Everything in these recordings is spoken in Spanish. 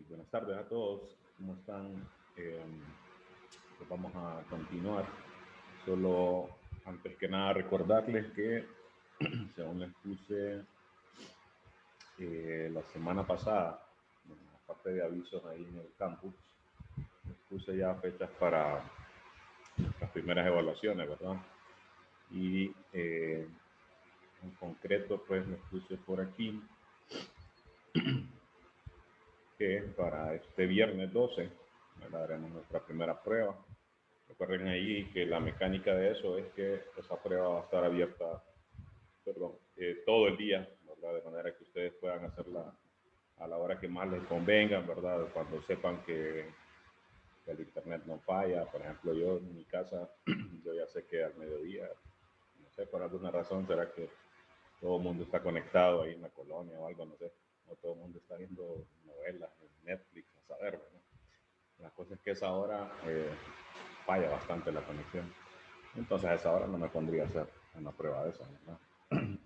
Buenas tardes a todos. ¿Cómo están? Eh, pues vamos a continuar. Solo antes que nada recordarles que, según les puse la semana pasada, bueno, aparte de avisos ahí en el campus, les puse ya fechas para las primeras evaluaciones, ¿verdad? Y en concreto, pues les puse por aquí que para este viernes 12, ¿verdad? Haremos nuestra primera prueba. Recuerden ahí que la mecánica de eso es que esa prueba va a estar abierta, perdón, todo el día, ¿verdad? De manera que ustedes puedan hacerla a la hora que más les convenga, ¿verdad? Cuando sepan que el internet no falla. Por ejemplo, yo en mi casa, yo ya sé que al mediodía, no sé, por alguna razón será que todo el mundo está conectado ahí en la colonia o algo, no sé. No todo el mundo está viendo novelas en Netflix, a saber, ¿verdad? La cosa es que esa hora falla bastante la conexión. Entonces a esa hora no me pondría a hacer una prueba de esa, ¿verdad?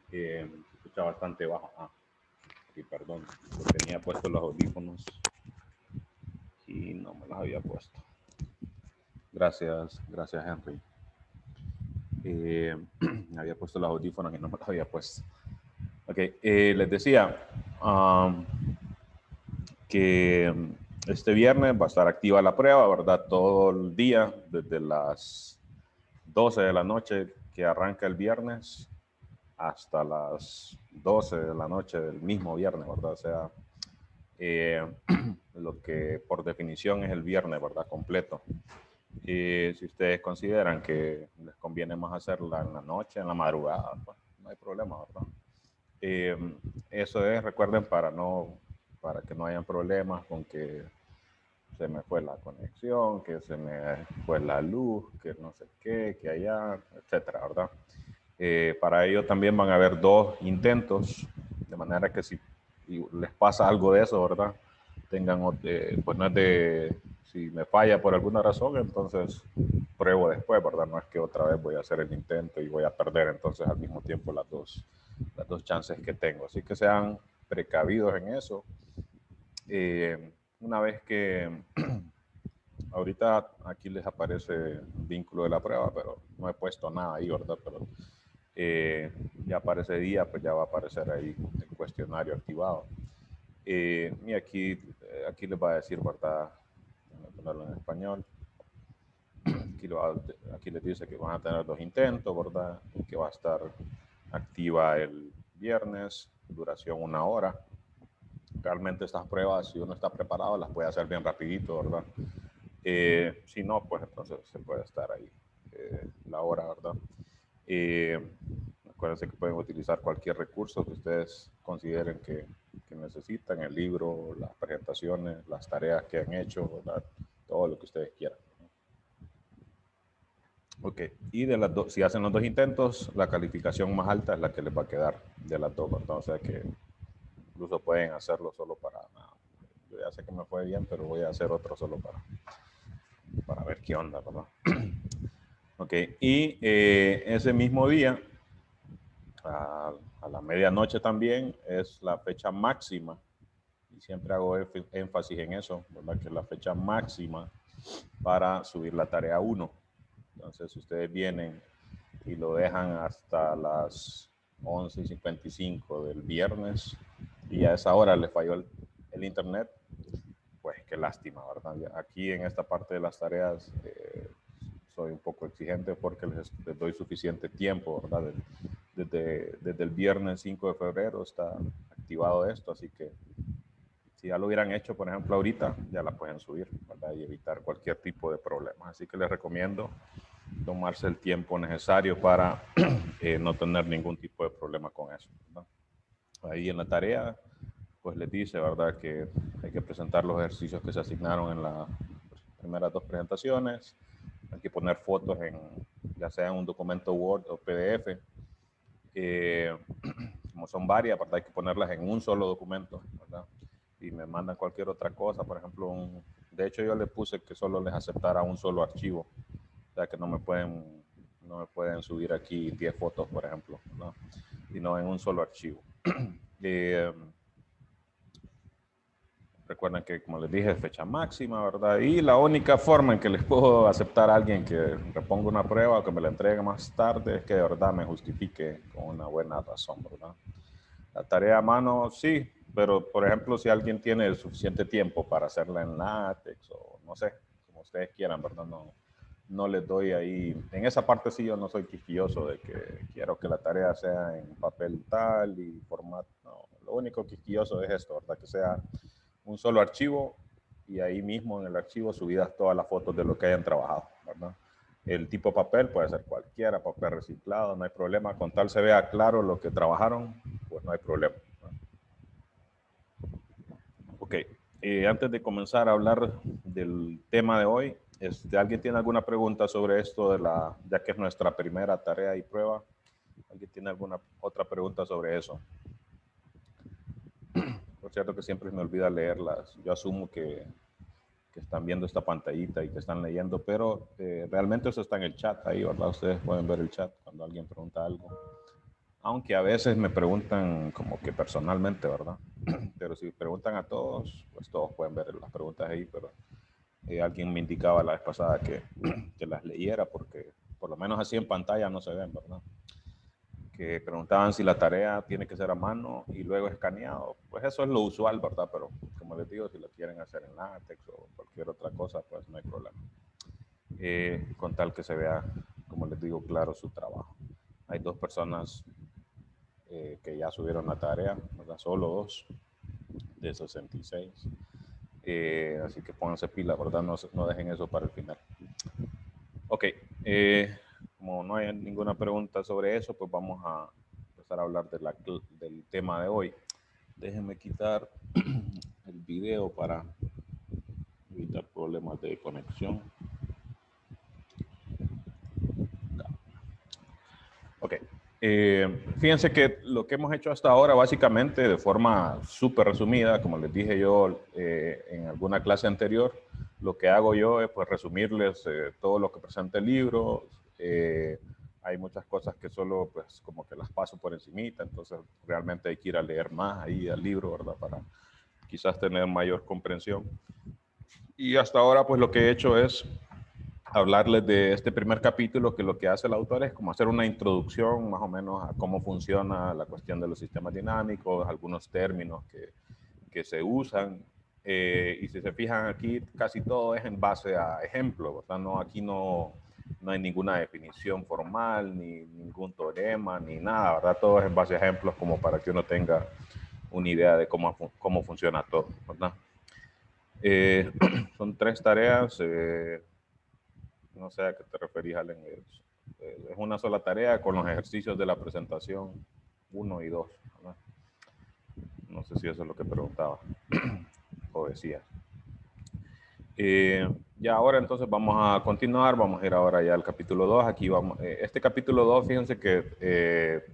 Se escucha bastante bajo. Y perdón, yo tenía puestos los audífonos y no me los había puesto. Gracias, gracias Henry. Me había puesto los audífonos y no me los había puesto. Ok, les decía que este viernes va a estar activa la prueba, ¿verdad? Todo el día, desde las 12 de la noche que arranca el viernes hasta las 12 de la noche del mismo viernes, ¿verdad? O sea, eh, lo que por definición es el viernes, ¿verdad? Completo. Si ustedes consideran que les conviene más hacerla en la noche, en la madrugada, pues no hay problema, ¿verdad? Eh, Eso es, recuerden, para que no hayan problemas con que se me fue la conexión, que se me fue la luz, que no sé qué, que allá, etcétera, ¿verdad? Para ello también van a haber dos intentos, de manera que si les pasa algo de eso, ¿verdad? Tengan, pues no es de, si me falla por alguna razón, entonces pruebo después, ¿verdad? No es que otra vez voy a hacer el intento y voy a perder entonces al mismo tiempo las dos chances que tengo. Así que sean precavidos en eso. Una vez que ahorita aquí les aparece el vínculo de la prueba, pero no he puesto nada ahí, ¿verdad? Pero ya para ese día, pues ya va a aparecer ahí el cuestionario activado. Y aquí les va a decir, ¿verdad? Voy a ponerlo en español. Aquí les dice que van a tener dos intentos, ¿verdad? Y que va a estar activa el viernes, duración 1 hora. Realmente estas pruebas, si uno está preparado, las puede hacer bien rapidito, ¿verdad? Si no, pues entonces se puede estar ahí la hora, ¿verdad? Eh, Acuérdense que pueden utilizar cualquier recurso que ustedes consideren que necesitan, el libro, las presentaciones, las tareas que han hecho, ¿verdad? Todo lo que ustedes quieran. Ok, y de las dos, si hacen los dos intentos, la calificación más alta es la que les va a quedar de las dos, ¿verdad? O sea que incluso pueden hacerlo solo para, yo ya sé que me fue bien, pero voy a hacer otro solo para ver qué onda, ¿verdad? Ok, y ese mismo día, a la medianoche también, es la fecha máxima, y siempre hago énfasis en eso, ¿verdad? Que es la fecha máxima para subir la tarea 1. Entonces, si ustedes vienen y lo dejan hasta las 11:55 del viernes y a esa hora les falló el internet, pues qué lástima, ¿verdad? Aquí en esta parte de las tareas soy un poco exigente porque les doy suficiente tiempo, ¿verdad? Desde el viernes 5 de febrero está activado esto, así que si ya lo hubieran hecho, por ejemplo, ahorita, ya la pueden subir, ¿verdad? Y evitar cualquier tipo de problemas. Así que les recomiendo tomarse el tiempo necesario para no tener ningún tipo de problema con eso, ¿verdad? Ahí en la tarea, pues les dice, ¿verdad? Que hay que presentar los ejercicios que se asignaron en las primeras dos presentaciones. Hay que poner fotos ya sea en un documento Word o PDF. Eh, Como son varias, ¿verdad? Hay que ponerlas en un solo documento, ¿verdad? Y me mandan cualquier otra cosa, por ejemplo, de hecho yo le puse que solo les aceptara un solo archivo, o sea que no me pueden subir aquí 10 fotos, por ejemplo, ¿no? Sino en un solo archivo. Eh, Recuerden que, como les dije, es fecha máxima, ¿verdad? Y la única forma en que les puedo aceptar a alguien que reponga una prueba o que me la entregue más tarde es que de verdad me justifique con una buena razón, ¿verdad? La tarea a mano, sí, pero por ejemplo, si alguien tiene el suficiente tiempo para hacerla en látex o no sé, como ustedes quieran, ¿verdad? No les doy ahí. En esa parte sí yo no soy quisquilloso de que quiero que la tarea sea en papel tal y formato. No, lo único quisquilloso es esto, ¿verdad? Que sea un solo archivo y ahí mismo en el archivo subidas todas las fotos de lo que hayan trabajado, ¿verdad? El tipo de papel puede ser cualquiera, papel reciclado, no hay problema. Con tal se vea claro lo que trabajaron, pues no hay problema. Ok, antes de comenzar a hablar del tema de hoy, ¿alguien tiene alguna pregunta sobre esto ya que es nuestra primera tarea y prueba? ¿Alguien tiene alguna otra pregunta sobre eso? Por cierto que siempre me olvida leerlas. Yo asumo que están viendo esta pantallita y que están leyendo, pero realmente eso está en el chat ahí, ¿verdad? Ustedes pueden ver el chat cuando alguien pregunta algo. Aunque a veces me preguntan como que personalmente, ¿verdad? Pero si preguntan a todos, pues todos pueden ver las preguntas ahí, pero alguien me indicaba la vez pasada que las leyera porque por lo menos así en pantalla no se ven, ¿verdad? Que preguntaban si la tarea tiene que ser a mano y luego escaneado. Pues eso es lo usual, ¿verdad? Pero como les digo, si lo quieren hacer en látex o cualquier otra cosa, pues no hay problema. Con tal que se vea, como les digo, claro su trabajo. Hay dos personas que ya subieron la tarea, ¿verdad? Solo dos de 66. Así que pónganse pila, ¿verdad? No dejen eso para el final. Ok, como no hay ninguna pregunta sobre eso, pues vamos a empezar a hablar del tema de hoy. Déjenme quitar el video para evitar problemas de conexión. Ok, fíjense que lo que hemos hecho hasta ahora, básicamente, de forma súper resumida, como les dije yo en alguna clase anterior, lo que hago yo es pues resumirles todo lo que presenta el libro. Hay muchas cosas que solo pues como que las paso por encimita, entonces realmente hay que ir a leer más ahí al libro, ¿verdad? Para quizás tener mayor comprensión. Y hasta ahora pues lo que he hecho es hablarles de este primer capítulo, que lo que hace el autor es como hacer una introducción más o menos a cómo funciona la cuestión de los sistemas dinámicos, algunos términos que se usan. Y si se fijan aquí, casi todo es en base a ejemplos, ¿verdad? No, aquí no hay ninguna definición formal, ni ningún teorema, ni nada, ¿verdad? Todo es en base a ejemplos como para que uno tenga una idea de cómo funciona todo, ¿verdad? Son 3 tareas. No sé a qué te referís, Allen. Es una sola tarea con los ejercicios de la presentación 1 y 2. ¿Verdad? No sé si eso es lo que preguntaba o decía. Ya ahora entonces vamos a continuar, vamos a ir ahora ya al capítulo 2. Aquí vamos, este capítulo 2, fíjense que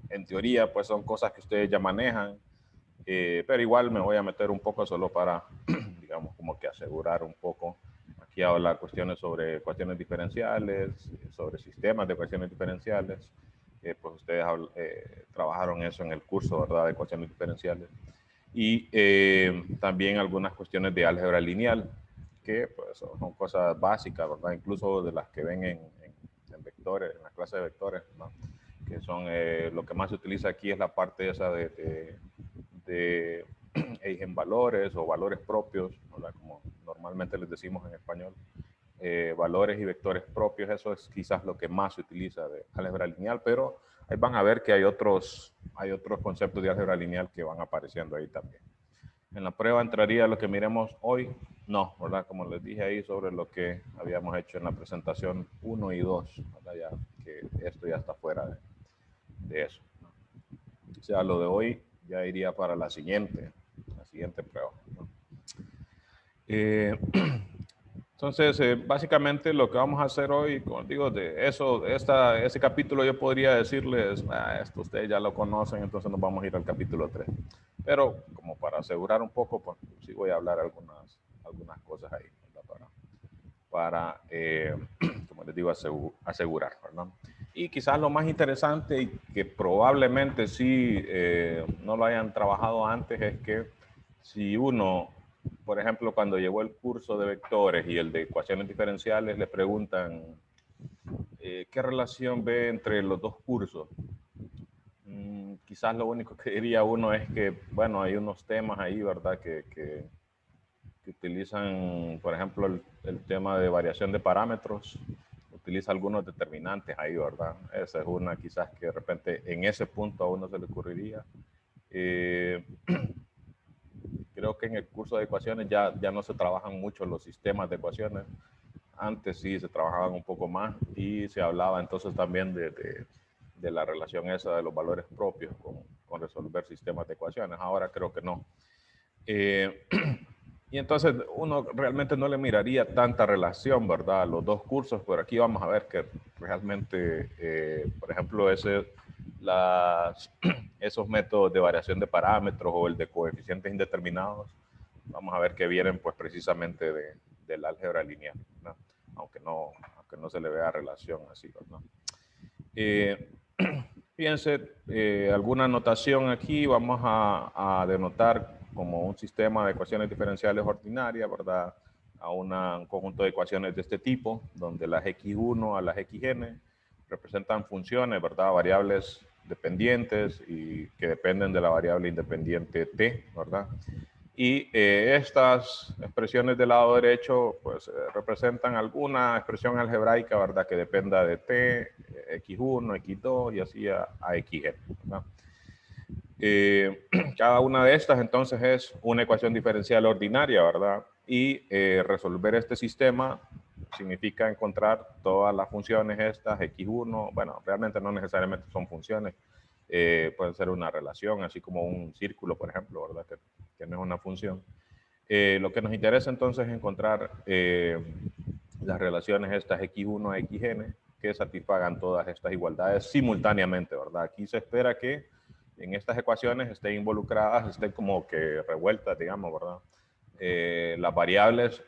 en teoría pues son cosas que ustedes ya manejan, pero igual me voy a meter un poco solo para, digamos, como que asegurar un poco. Aquí habla cuestiones sobre ecuaciones diferenciales, sobre sistemas de ecuaciones diferenciales. Pues ustedes trabajaron eso en el curso, ¿verdad? De ecuaciones diferenciales. Y también algunas cuestiones de álgebra lineal, que pues son cosas básicas, ¿verdad? Incluso de las que ven en vectores, en la clase de vectores, ¿no? Que son lo que más se utiliza aquí es la parte esa de eigenvalores o valores propios, ¿verdad? Como normalmente les decimos en español, valores y vectores propios. Eso es quizás lo que más se utiliza de álgebra lineal, pero ahí van a ver que hay otros conceptos de álgebra lineal que van apareciendo ahí también. En la prueba entraría lo que miremos hoy, no, ¿verdad? Como les dije ahí sobre lo que habíamos hecho en la presentación 1 y 2, ¿verdad? Ya que esto ya está fuera de eso, ¿no? O sea, lo de hoy ya iría para la siguiente prueba, ¿no? Entonces, básicamente lo que vamos a hacer hoy, como digo, de eso, ese capítulo yo podría decirles, esto ustedes ya lo conocen, entonces nos vamos a ir al capítulo 3. Pero como para asegurar un poco, pues sí voy a hablar algunas cosas ahí, ¿verdad? Para como les digo, asegurar, ¿verdad? Y quizás lo más interesante y que probablemente sí no lo hayan trabajado antes es que si uno, por ejemplo, cuando llevó el curso de vectores y el de ecuaciones diferenciales, le preguntan ¿qué relación ve entre los dos cursos? Quizás lo único que diría uno es que, bueno, hay unos temas ahí, ¿verdad? Que utilizan, por ejemplo, el tema de variación de parámetros, utiliza algunos determinantes ahí, ¿verdad? Esa es una quizás que de repente en ese punto a uno se le ocurriría. Creo que en el curso de ecuaciones ya no se trabajan mucho los sistemas de ecuaciones. Antes sí se trabajaban un poco más y se hablaba entonces también de la relación esa de los valores propios con resolver sistemas de ecuaciones. Ahora creo que no. Y entonces uno realmente no le miraría tanta relación, ¿verdad? A los dos cursos, pero aquí vamos a ver que realmente, por ejemplo, esos métodos de variación de parámetros o el de coeficientes indeterminados, vamos a ver que vienen pues precisamente del álgebra lineal, ¿no? Aunque no se le vea relación así, ¿verdad? Fíjense, alguna notación aquí, vamos a denotar como un sistema de ecuaciones diferenciales ordinarias, ¿verdad? Un conjunto de ecuaciones de este tipo, donde las x1 a las xn representan funciones, ¿verdad? Variables dependientes y que dependen de la variable independiente t, ¿verdad? Y estas expresiones del lado derecho pues representan alguna expresión algebraica, ¿verdad? Que dependa de t, x1, x2 y así a xn, ¿verdad? Cada una de estas entonces es una ecuación diferencial ordinaria, ¿verdad? Y resolver este sistema significa encontrar todas las funciones estas, x1, bueno, realmente no necesariamente son funciones, pueden ser una relación, así como un círculo, por ejemplo, ¿verdad? Que no es una función. Lo que nos interesa entonces es encontrar las relaciones estas x1 a xn que satisfagan todas estas igualdades simultáneamente, ¿verdad? Aquí se espera que en estas ecuaciones estén involucradas, estén como que revueltas, digamos, ¿verdad? Las variables,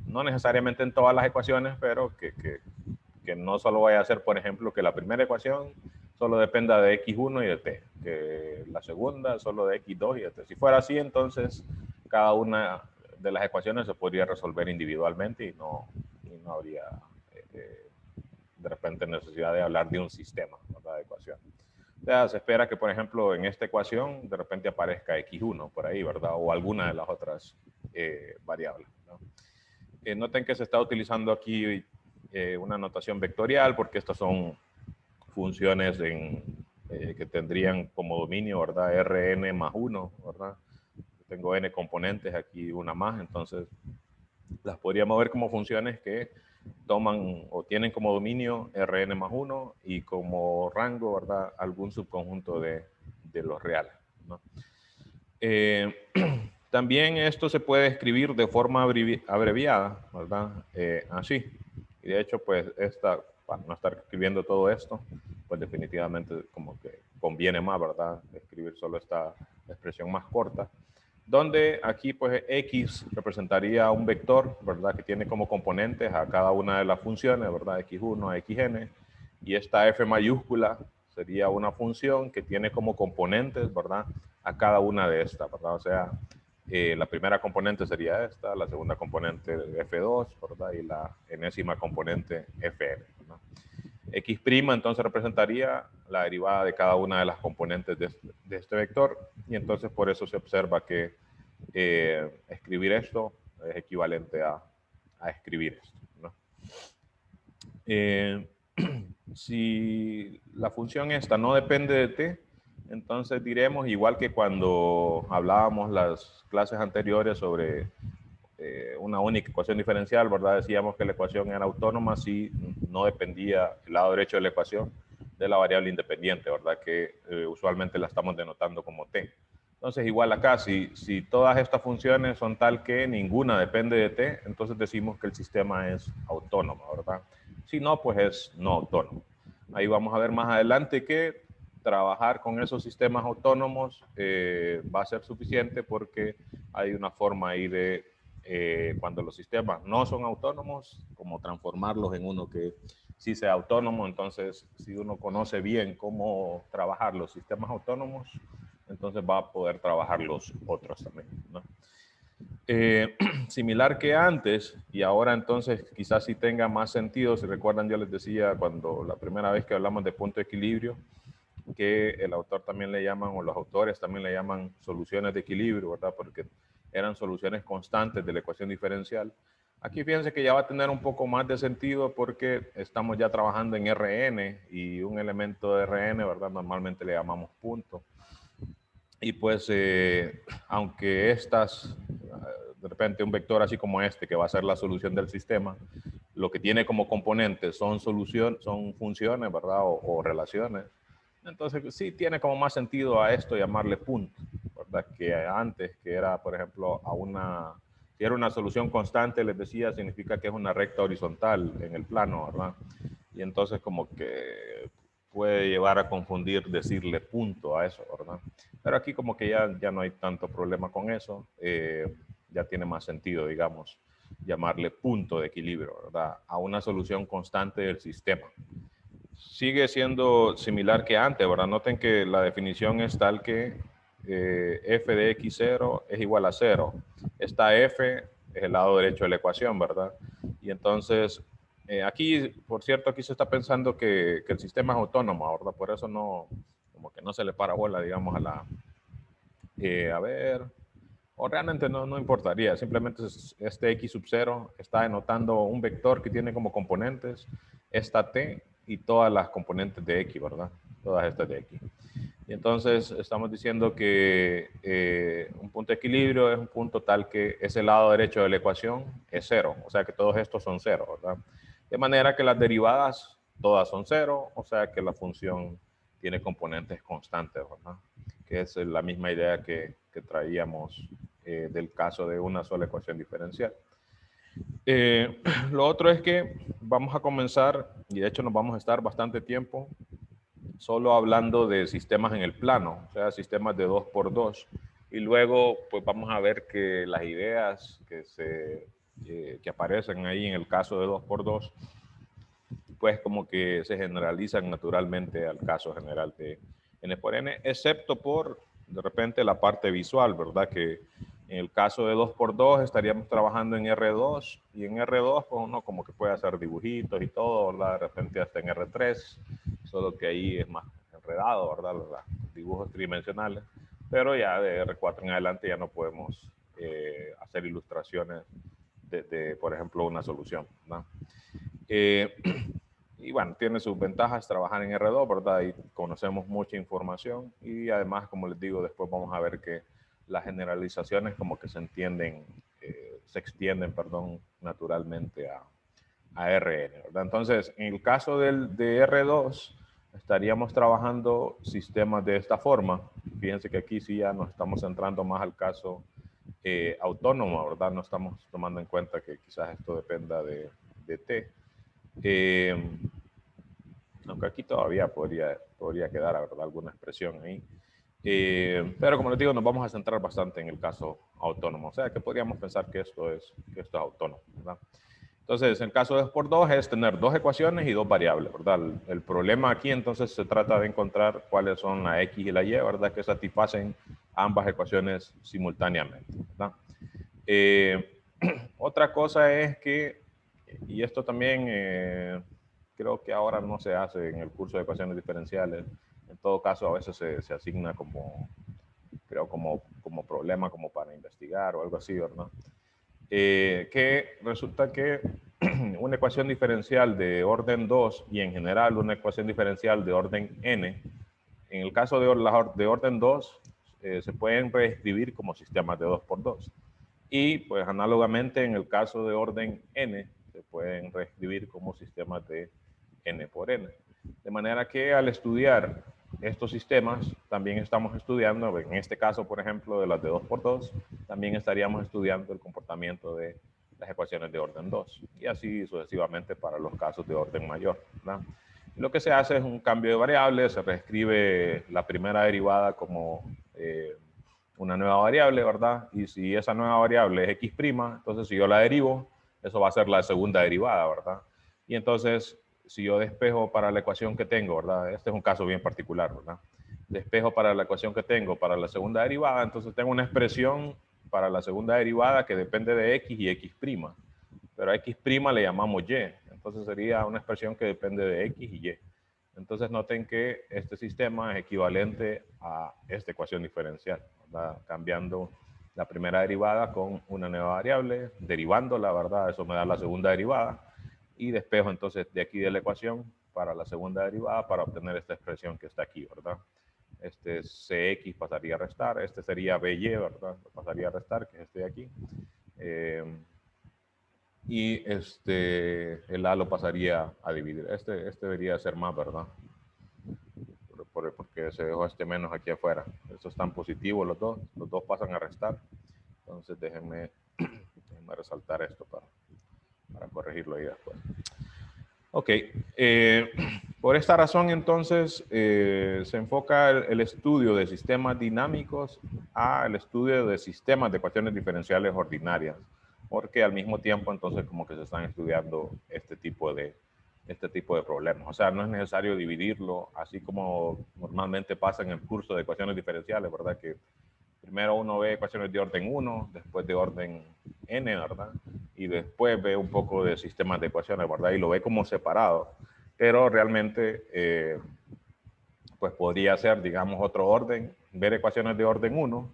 no necesariamente en todas las ecuaciones, pero que no solo vaya a ser, por ejemplo, que la primera ecuación solo dependa de x1 y de t, que la segunda solo de x2 y de t. Si fuera así, entonces cada una de las ecuaciones se podría resolver individualmente y no habría de repente necesidad de hablar de un sistema, ¿verdad? De ecuaciones. O sea, se espera que, por ejemplo, en esta ecuación de repente aparezca x1 por ahí, ¿verdad? O alguna de las otras variables, ¿no? Noten que se está utilizando aquí una notación vectorial porque estas son funciones que tendrían como dominio, ¿verdad? Rn más 1, ¿verdad? Tengo n componentes, aquí una más, entonces las podríamos ver como funciones que toman o tienen como dominio Rn más 1 y como rango, ¿verdad? Algún subconjunto de los reales, ¿no? También esto se puede escribir de forma abreviada, ¿verdad? Así. Y de hecho, pues, para no estar escribiendo todo esto, pues definitivamente como que conviene más, ¿verdad? Escribir solo esta expresión más corta, donde aquí, pues, x representaría un vector, ¿verdad? Que tiene como componentes a cada una de las funciones, ¿verdad? x1 a xn, y esta f mayúscula sería una función que tiene como componentes, ¿verdad? A cada una de estas, ¿verdad? O sea, la primera componente sería esta, la segunda componente f2, ¿verdad? Y la enésima componente fn, ¿verdad? X' entonces representaría la derivada de cada una de las componentes de este vector, y entonces por eso se observa que escribir esto es equivalente a escribir esto, ¿no? Si la función esta no depende de t, entonces diremos, igual que cuando hablábamos las clases anteriores sobre una única ecuación diferencial, ¿verdad? Decíamos que la ecuación era autónoma si no dependía el lado derecho de la ecuación de la variable independiente, ¿verdad? Que usualmente la estamos denotando como t. Entonces, igual acá, si todas estas funciones son tal que ninguna depende de t, entonces decimos que el sistema es autónomo, ¿verdad? Si no, pues es no autónomo. Ahí vamos a ver más adelante que trabajar con esos sistemas autónomos va a ser suficiente porque hay una forma ahí de, cuando los sistemas no son autónomos, como transformarlos en uno que sí sea autónomo. Entonces, si uno conoce bien cómo trabajar los sistemas autónomos, entonces va a poder trabajar los otros también, ¿no? Similar que antes, y ahora entonces quizás sí tenga más sentido. Si recuerdan, yo les decía cuando la primera vez que hablamos de punto de equilibrio, que el autor también le llaman, o los autores también le llaman soluciones de equilibrio, ¿verdad? Porque eran soluciones constantes de la ecuación diferencial. Aquí fíjense que ya va a tener un poco más de sentido porque estamos ya trabajando en Rn y un elemento de Rn, ¿verdad? Normalmente le llamamos punto. Y pues, aunque estas, de repente un vector así como este, que va a ser la solución del sistema, lo que tiene como componentes son funciones, ¿verdad? O relaciones. Entonces, sí tiene como más sentido a esto llamarle punto, ¿verdad? Que antes, que era, por ejemplo, si era una solución constante, les decía, significa que es una recta horizontal en el plano, ¿verdad? Y entonces como que puede llevar a confundir decirle punto a eso, ¿verdad? Pero aquí como que ya no hay tanto problema con eso, ya tiene más sentido, digamos, llamarle punto de equilibrio, ¿verdad? A una solución constante del sistema. Sigue siendo similar que antes, ¿verdad? Noten que la definición es tal que f de x0 es igual a 0. Esta f es el lado derecho de la ecuación, ¿verdad? Y entonces, aquí, por cierto, aquí se está pensando que el sistema es autónomo, ¿verdad? Por eso no, como que no se le para bola, digamos, a ver, o realmente no importaría, simplemente este x sub 0 está denotando un vector que tiene como componentes esta t y todas las componentes de x, ¿verdad? Todas estas de x. Y entonces estamos diciendo que un punto de equilibrio es un punto tal que ese lado derecho de la ecuación es 0, o sea que todos estos son 0, ¿verdad? De manera que las derivadas todas son 0, o sea que la función tiene componentes constantes, ¿verdad? Que es la misma idea que traíamos del caso de una sola ecuación diferencial. Lo otro es que vamos a comenzar, y de hecho nos vamos a estar bastante tiempo, solo hablando de sistemas en el plano, o sea, sistemas de 2x2. Y luego, pues vamos a ver que las ideas que aparecen ahí en el caso de 2x2, pues como que se generalizan naturalmente al caso general de n por n, excepto por, de repente, la parte visual, ¿verdad? Que en el caso de 2x2 estaríamos trabajando en R2, y en R2 pues uno como que puede hacer dibujitos y todo, ¿verdad? De repente hasta en R3, solo que ahí es más enredado, ¿verdad? Los dibujos tridimensionales, pero ya de R4 en adelante ya no podemos hacer ilustraciones por ejemplo, una solución, ¿no? Y bueno, tiene sus ventajas trabajar en R2, ¿verdad? Y conocemos mucha información, y además, como les digo, después vamos a ver que las generalizaciones como que se extienden, perdón, naturalmente a RN, ¿verdad? Entonces, en el caso de R2, estaríamos trabajando sistemas de esta forma. Fíjense que aquí sí ya nos estamos centrando más al caso autónomo, ¿verdad? No estamos tomando en cuenta que quizás esto dependa de T. Aunque aquí todavía podría quedar, ¿verdad?, alguna expresión ahí. Pero como les digo, nos vamos a centrar bastante en el caso autónomo. O sea, que podríamos pensar que esto es autónomo, ¿verdad? Entonces, el caso de 2x2 es tener dos ecuaciones y dos variables, ¿verdad? El problema aquí entonces se trata de encontrar cuáles son la x y la y, ¿verdad?, que satisfacen ambas ecuaciones simultáneamente, ¿verdad? Otra cosa es que, y esto también creo que ahora no se hace en el curso de ecuaciones diferenciales, en todo caso a veces se asigna como problema, como para investigar o algo así, ¿verdad? Que resulta que una ecuación diferencial de orden 2 y en general una ecuación diferencial de orden n, en el caso de orden 2, se pueden reescribir como sistemas de 2x2. Y pues análogamente en el caso de orden n, se pueden reescribir como sistemas de n por n. De manera que al estudiar estos sistemas, también estamos estudiando, en este caso, por ejemplo, de las de 2x2, también estaríamos estudiando el comportamiento de las ecuaciones de orden 2, y así sucesivamente para los casos de orden mayor, ¿verdad? Lo que se hace es un cambio de variables, se reescribe la primera derivada como una nueva variable, ¿verdad? Y si esa nueva variable es x', entonces si yo la derivo, eso va a ser la segunda derivada, ¿verdad? Y entonces, si yo despejo para la ecuación que tengo, ¿verdad? Este es un caso bien particular, ¿verdad? despejo para la ecuación que tengo para la segunda derivada, entonces tengo una expresión para la segunda derivada que depende de x y x', pero a x' le llamamos y, entonces sería una expresión que depende de x y y. Entonces noten que este sistema es equivalente a esta ecuación diferencial, ¿verdad? Cambiando la primera derivada con una nueva variable, derivándola, ¿verdad? Eso me da la segunda derivada, y despejo entonces de aquí de la ecuación para la segunda derivada para obtener esta expresión que está aquí, ¿verdad? Este cx pasaría a restar, este sería by, ¿verdad? Pasaría a restar, que es este de aquí. Y el a lo pasaría a dividir. Este debería ser más, ¿verdad? Porque se dejó este menos aquí afuera. Estos están positivos los dos pasan a restar. Entonces déjenme resaltar esto para corregirlo ahí después. Ok, por esta razón entonces se enfoca el estudio de sistemas dinámicos al estudio de sistemas de ecuaciones diferenciales ordinarias, porque al mismo tiempo entonces como que se están estudiando este tipo de problemas. O sea, no es necesario dividirlo así como normalmente pasa en el curso de ecuaciones diferenciales, ¿verdad? Que primero uno ve ecuaciones de orden 1, después de orden n, ¿verdad? Y después ve un poco de sistemas de ecuaciones, ¿verdad? Y lo ve como separado. Pero realmente, pues podría ser, digamos, otro orden, ver ecuaciones de orden 1,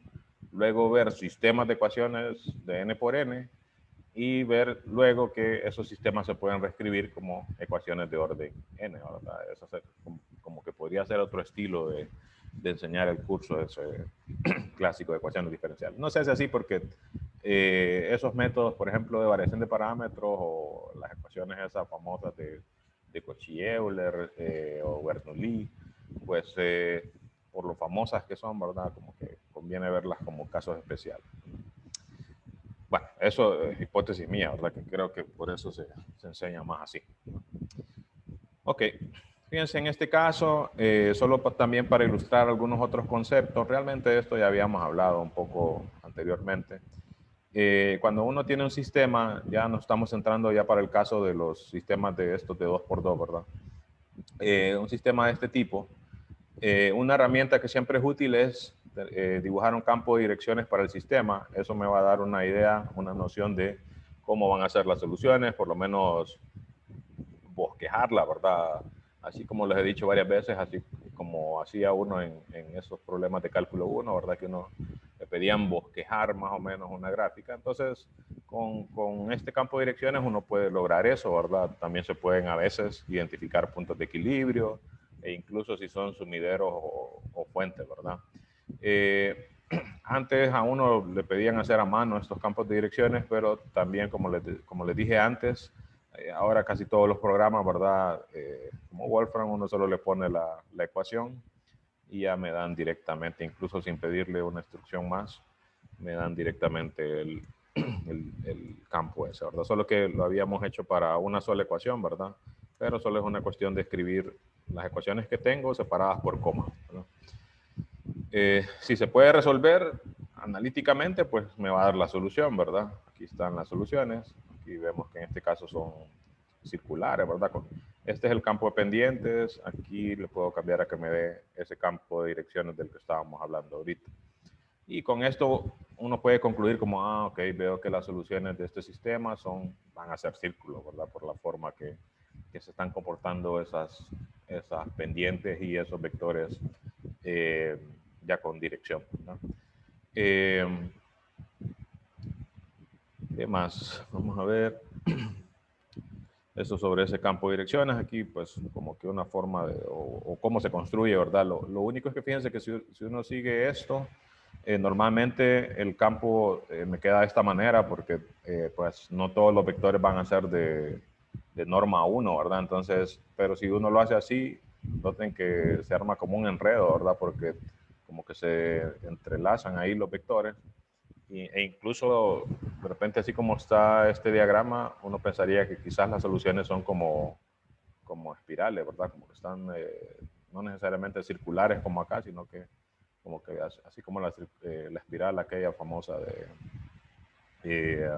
luego ver sistemas de ecuaciones de n por n, y ver luego que esos sistemas se pueden reescribir como ecuaciones de orden n, ¿verdad? Eso como que podría ser otro estilo de enseñar el curso ese clásico de ecuaciones diferenciales. No sé si así porque esos métodos, por ejemplo, de variación de parámetros o las ecuaciones esas famosas de Cauchy-Euler o Bernoulli, pues por lo famosas que son, ¿verdad? Como que conviene verlas como casos especiales. Bueno, eso es hipótesis mía, ¿verdad? Que creo que por eso se enseña más así. Ok, fíjense en este caso, solo también para ilustrar algunos otros conceptos, realmente de esto ya habíamos hablado un poco anteriormente. Cuando uno tiene un sistema, ya nos estamos entrando ya para el caso de los sistemas de estos de 2x2, ¿verdad? Un sistema de este tipo, una herramienta que siempre es útil es dibujar un campo de direcciones para el sistema. Eso me va a dar una idea, una noción de cómo van a ser las soluciones, por lo menos bosquejarla, ¿verdad? Así como les he dicho varias veces, así como hacía uno en esos problemas de cálculo 1, ¿verdad? Que uno le pedían bosquejar más o menos una gráfica. Entonces, con este campo de direcciones uno puede lograr eso, ¿verdad? También se pueden a veces identificar puntos de equilibrio, e incluso si son sumideros o fuentes, ¿verdad? Antes a uno le pedían hacer a mano estos campos de direcciones, pero también, como les dije antes, ahora casi todos los programas, ¿verdad? Como Wolfram, uno solo le pone la ecuación y ya me dan directamente, incluso sin pedirle una instrucción más, me dan directamente el campo ese, ¿verdad? Solo que lo habíamos hecho para una sola ecuación, ¿verdad? Pero solo es una cuestión de escribir las ecuaciones que tengo separadas por coma, ¿verdad? Si se puede resolver analíticamente, pues me va a dar la solución, ¿verdad? Aquí están las soluciones. Aquí vemos que en este caso son circulares, ¿verdad? Este es el campo de pendientes. Aquí le puedo cambiar a que me dé ese campo de direcciones del que estábamos hablando ahorita. Y con esto uno puede concluir como, ok, veo que las soluciones de este sistema van a ser círculos, ¿verdad? Por la forma que se están comportando esas pendientes y esos vectores ya con dirección, ¿no? ¿Qué más? Vamos a ver. Eso sobre ese campo de direcciones. Aquí, pues, como que una forma de, o cómo se construye, ¿verdad? Lo único es que fíjense que si uno sigue esto, normalmente el campo me queda de esta manera porque, pues, no todos los vectores van a ser de norma 1, ¿verdad? Entonces, pero si uno lo hace así, noten que se arma como un enredo, ¿verdad? Porque como que se entrelazan ahí los vectores. E incluso de repente, así como está este diagrama, uno pensaría que quizás las soluciones son como espirales, ¿verdad? Como que están no necesariamente circulares como acá, sino que como que así como la espiral aquella famosa se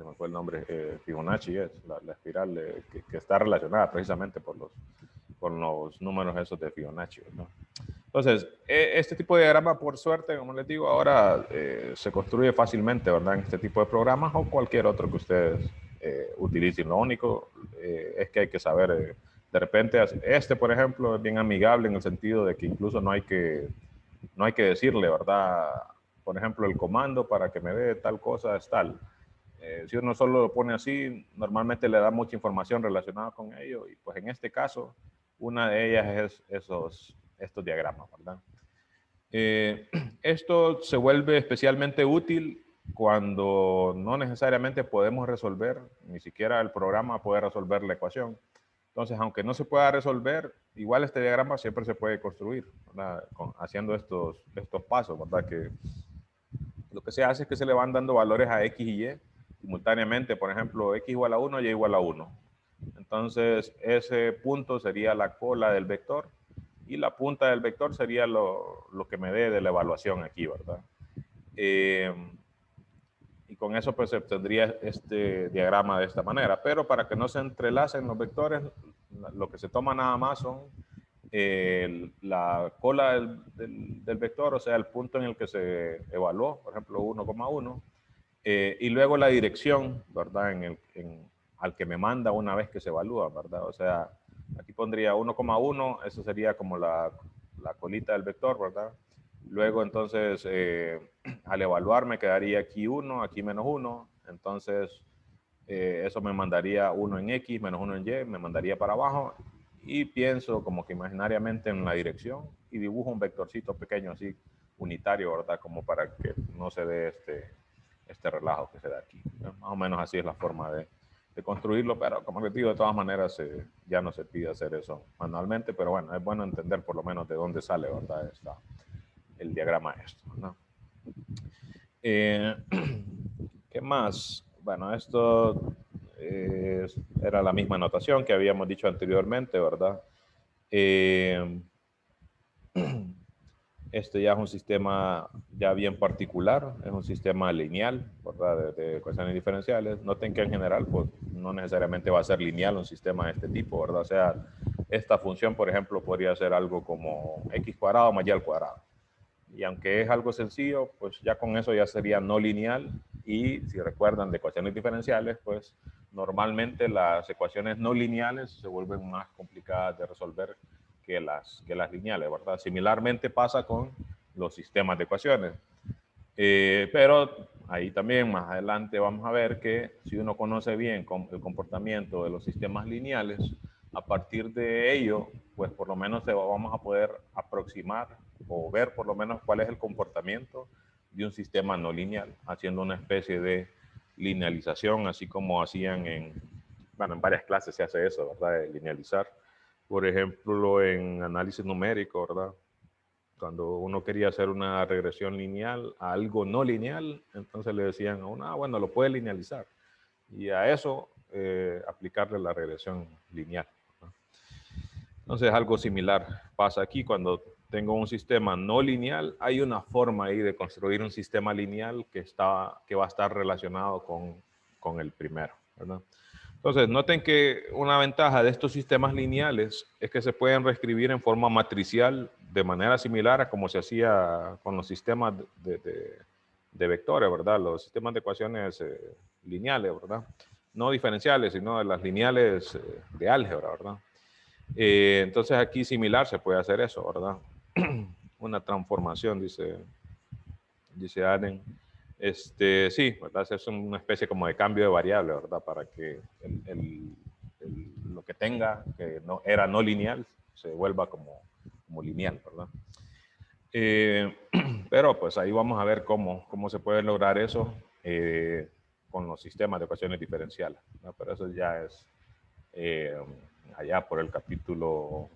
me fue el nombre, Fibonacci es la espiral que está relacionada precisamente por con los números esos de Fibonacci, ¿no? Entonces, este tipo de diagrama, por suerte, como les digo, ahora se construye fácilmente, ¿verdad? En este tipo de programas o cualquier otro que ustedes utilicen. Lo único es que hay que saber, de repente, este, por ejemplo, es bien amigable en el sentido de que incluso no hay que decirle, ¿verdad? Por ejemplo, el comando para que me dé tal cosa es tal. Si uno solo lo pone así, normalmente le da mucha información relacionada con ello y pues en este caso, una de ellas es estos diagramas, ¿verdad? Esto se vuelve especialmente útil cuando no necesariamente podemos resolver, ni siquiera el programa puede resolver la ecuación. Entonces, aunque no se pueda resolver, igual este diagrama siempre se puede construir, ¿verdad? Haciendo estos pasos, ¿verdad? Que lo que se hace es que se le van dando valores a X y Y simultáneamente. Por ejemplo, X igual a 1, Y igual a 1. Entonces, ese punto sería la cola del vector y la punta del vector sería lo que me dé de la evaluación aquí, ¿verdad? Y con eso pues se obtendría este diagrama de esta manera. Pero para que no se entrelacen los vectores, lo que se toma nada más son la cola del vector, o sea, el punto en el que se evaluó, por ejemplo, 1,1, y luego la dirección, ¿verdad? Al que me manda una vez que se evalúa, ¿verdad? O sea, aquí pondría 1,1, eso sería como la colita del vector, ¿verdad? Luego, entonces, al evaluar me quedaría aquí 1, aquí menos 1, entonces eso me mandaría 1 en X, menos 1 en Y, me mandaría para abajo y pienso como que imaginariamente en la dirección y dibujo un vectorcito pequeño así, unitario, ¿verdad? Como para que no se dé este relajo que se da aquí. Más o menos así es la forma de construirlo, pero como les digo, de todas maneras ya no se pide hacer eso manualmente, pero bueno, es bueno entender por lo menos de dónde sale, ¿verdad? El diagrama esto, ¿no? ¿Qué más? Bueno, esto era la misma notación que habíamos dicho anteriormente, ¿verdad? Este ya es un sistema ya bien particular, es un sistema lineal, ¿verdad? De ecuaciones diferenciales. Noten que en general, pues, no necesariamente va a ser lineal un sistema de este tipo, ¿verdad? O sea, esta función, por ejemplo, podría ser algo como x cuadrado más y al cuadrado. Y aunque es algo sencillo, pues ya con eso ya sería no lineal. Y si recuerdan de ecuaciones diferenciales, pues normalmente las ecuaciones no lineales se vuelven más complicadas de resolver que las lineales, ¿verdad? Similarmente pasa con los sistemas de ecuaciones. Pero ahí también más adelante vamos a ver que si uno conoce bien el comportamiento de los sistemas lineales, a partir de ello, pues por lo menos vamos a poder aproximar o ver por lo menos cuál es el comportamiento de un sistema no lineal, haciendo una especie de linealización, así como hacían en varias clases se hace eso, ¿verdad? De linealizar. Por ejemplo, en análisis numérico, ¿verdad? Cuando uno quería hacer una regresión lineal a algo no lineal, entonces le decían a uno, bueno, lo puede linealizar. Y a eso aplicarle la regresión lineal, ¿no? Entonces algo similar pasa aquí cuando tengo un sistema no lineal. Hay una forma ahí de construir un sistema lineal que va a estar relacionado con el primero, ¿verdad? Entonces, noten que una ventaja de estos sistemas lineales es que se pueden reescribir en forma matricial de manera similar a como se hacía con los sistemas de vectores, ¿verdad? Los sistemas de ecuaciones lineales, ¿verdad? No diferenciales, sino de las lineales de álgebra, ¿verdad? Entonces, aquí similar se puede hacer eso, ¿verdad? Una transformación, dice Allen. Sí, ¿verdad? Es una especie como de cambio de variable, ¿verdad? Para que lo que tenga, que no, era no lineal, se vuelva como lineal, ¿verdad? Pero pues ahí vamos a ver cómo se puede lograr eso con los sistemas de ecuaciones diferenciales, ¿no? Pero eso ya es allá por el capítulo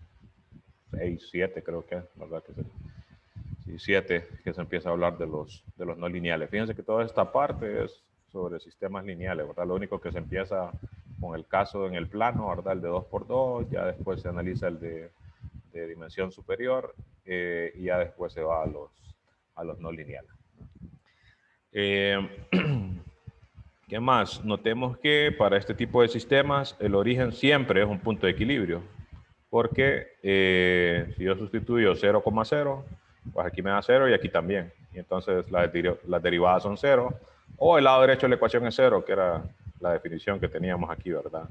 6, 7 creo que es, ¿verdad? Que 7, que se empieza a hablar de los no lineales. Fíjense que toda esta parte es sobre sistemas lineales, ¿verdad? Lo único que se empieza con el caso en el plano, ¿verdad? El de 2×2, ya después se analiza el de dimensión superior y ya después se va a los no lineales. ¿Qué más? Notemos que para este tipo de sistemas el origen siempre es un punto de equilibrio. porque si yo sustituyo 0,0, pues aquí me da 0 y aquí también. Y entonces las derivadas son 0, o el lado derecho de la ecuación es 0, que era la definición que teníamos aquí, ¿verdad?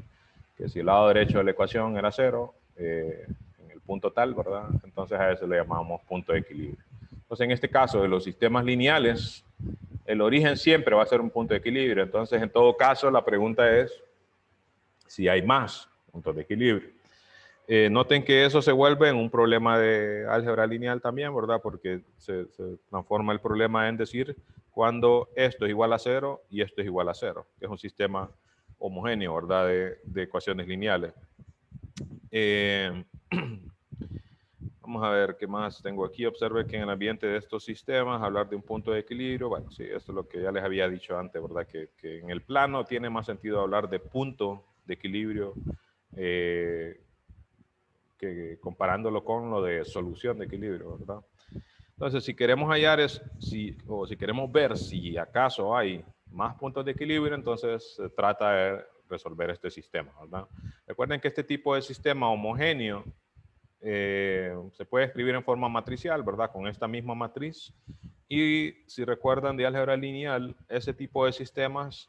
Que si el lado derecho de la ecuación era 0, en el punto tal, ¿verdad? Entonces a eso le llamamos punto de equilibrio. Entonces en este caso de los sistemas lineales, el origen siempre va a ser un punto de equilibrio. Entonces en todo caso la pregunta es si hay más puntos de equilibrio. Noten que eso se vuelve en un problema de álgebra lineal también, ¿verdad? Porque se transforma el problema en decir cuando esto es igual a 0 y esto es igual a 0, que es un sistema homogéneo, ¿verdad? De ecuaciones lineales. Vamos a ver qué más tengo aquí. Observe que en el ambiente de estos sistemas, hablar de un punto de equilibrio, bueno, sí, esto es lo que ya les había dicho antes, ¿verdad? Que en el plano tiene más sentido hablar de punto de equilibrio que comparándolo con lo de solución de equilibrio, ¿verdad? Entonces, si queremos hallar, si queremos ver si acaso hay más puntos de equilibrio, entonces se trata de resolver este sistema, ¿verdad? Recuerden que este tipo de sistema homogéneo se puede escribir en forma matricial, ¿verdad? Con esta misma matriz. Y si recuerdan de álgebra lineal, ese tipo de sistemas,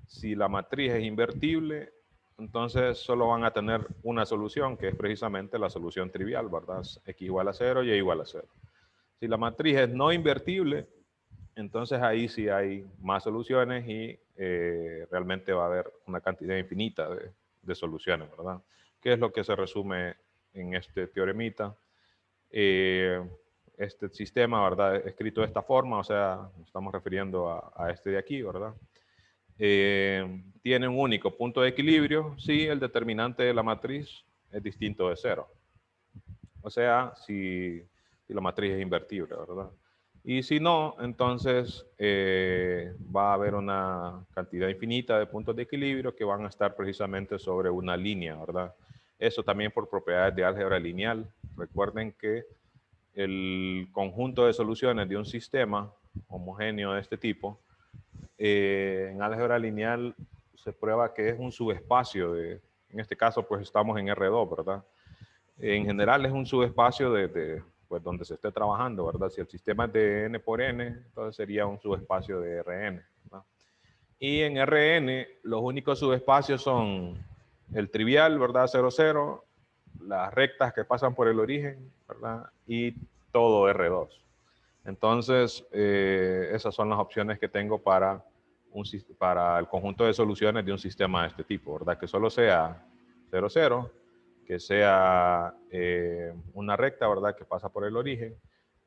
si la matriz es invertible, entonces solo van a tener una solución, que es precisamente la solución trivial, ¿verdad? X igual a 0 y Y igual a 0. Si la matriz es no invertible, entonces ahí sí hay más soluciones y realmente va a haber una cantidad infinita de soluciones, ¿verdad? ¿Qué es lo que se resume en este teoremita? Este sistema, ¿verdad? Escrito de esta forma, o sea, nos estamos refiriendo a este de aquí, ¿verdad? Tiene un único punto de equilibrio si el determinante de la matriz es distinto de 0. O sea, si la matriz es invertible, ¿verdad? Y si no, entonces va a haber una cantidad infinita de puntos de equilibrio que van a estar precisamente sobre una línea, ¿verdad? Eso también por propiedades de álgebra lineal. Recuerden que el conjunto de soluciones de un sistema homogéneo de este tipo, en álgebra lineal se prueba que es un subespacio en este caso pues estamos en R2, ¿verdad? En general es un subespacio pues, donde se esté trabajando, ¿verdad? Si el sistema es de n por n, entonces sería un subespacio de Rn, ¿verdad? Y en Rn los únicos subespacios son el trivial, ¿verdad? 0, 0, las rectas que pasan por el origen, ¿verdad? Y todo R2. Entonces, esas son las opciones que tengo para el conjunto de soluciones de un sistema de este tipo, ¿verdad? Que solo sea 0, 0, que sea una recta, ¿verdad? Que pasa por el origen.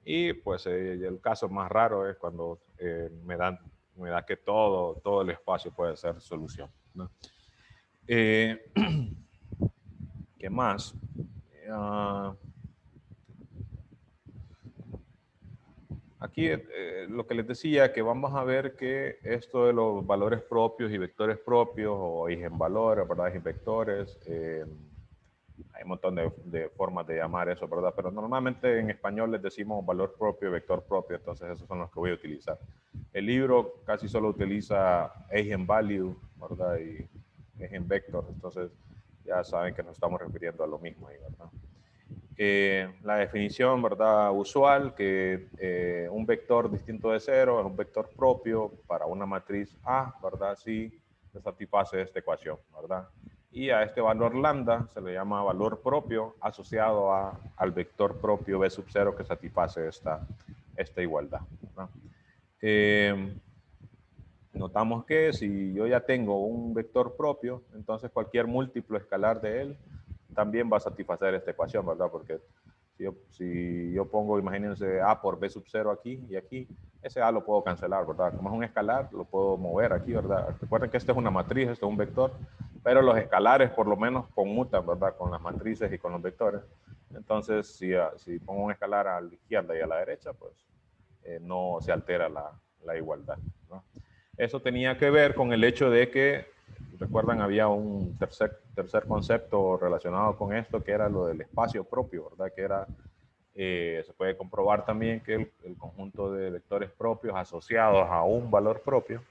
Y pues el caso más raro es cuando me da que todo el espacio puede ser solución, ¿no? ¿Qué más? Aquí lo que les decía, que vamos a ver que esto de los valores propios y vectores propios, o eigenvalores, ¿verdad? Eigenvectores, hay un montón de formas de llamar eso, ¿verdad? Pero normalmente en español les decimos valor propio, vector propio, entonces esos son los que voy a utilizar. El libro casi solo utiliza eigenvalue, ¿verdad? Y eigenvector, entonces ya saben que nos estamos refiriendo a lo mismo ahí, ¿verdad? La definición, ¿verdad? Usual, que un vector distinto de 0 es un vector propio para una matriz A, ¿verdad? Si se satisface esta ecuación, ¿verdad? Y a este valor lambda se le llama valor propio asociado al vector propio B sub 0 que satisface esta igualdad, ¿verdad? Notamos que si yo ya tengo un vector propio, entonces cualquier múltiplo escalar de él también va a satisfacer esta ecuación, ¿verdad? Porque si yo pongo, imagínense, A por B sub 0 aquí y aquí, ese A lo puedo cancelar, ¿verdad? Como es un escalar, lo puedo mover aquí, ¿verdad? Recuerden que esta es una matriz, esto es un vector, pero los escalares por lo menos conmutan, ¿verdad? Con las matrices y con los vectores. Entonces, si pongo un escalar a la izquierda y a la derecha, pues no se altera la igualdad, ¿no? Eso tenía que ver con el hecho de que, recuerdan, había un tercer concepto relacionado con esto, que era lo del espacio propio, ¿verdad? Que era, se puede comprobar también que el conjunto de vectores propios asociados a un valor propio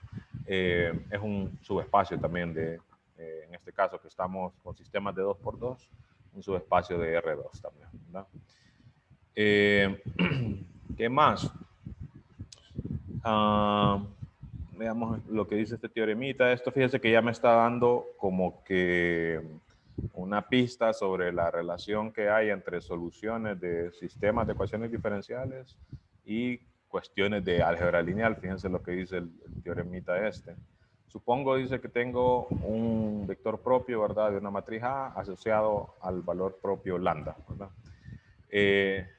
es un subespacio también en este caso que estamos con sistemas de 2×2, un subespacio de R2 también, ¿verdad? ¿Qué más? Veamos lo que dice este teoremita. Esto fíjese que ya me está dando como que una pista sobre la relación que hay entre soluciones de sistemas de ecuaciones diferenciales y cuestiones de álgebra lineal. Fíjense lo que dice el teoremita este. Supongo, dice que tengo un vector propio, ¿verdad? De una matriz A asociado al valor propio lambda, ¿verdad?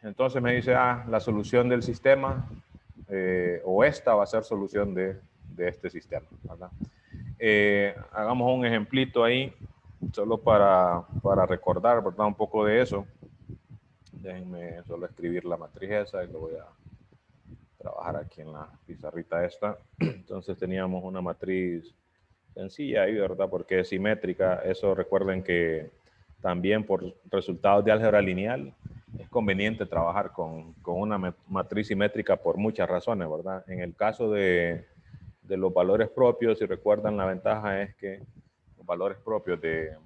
Entonces me dice, la solución del sistema, o esta va a ser solución de este sistema, ¿verdad? Hagamos un ejemplito ahí, solo para recordar, ¿verdad? Un poco de eso. Déjenme solo escribir la matriz esa y lo voy a trabajar aquí en la pizarrita esta. Entonces teníamos una matriz sencilla ahí, ¿verdad? Porque es simétrica. Eso recuerden que también por resultados de álgebra lineal es conveniente trabajar con una matriz simétrica por muchas razones, ¿verdad? En el caso de los valores propios, si recuerdan, la ventaja es que los valores propios de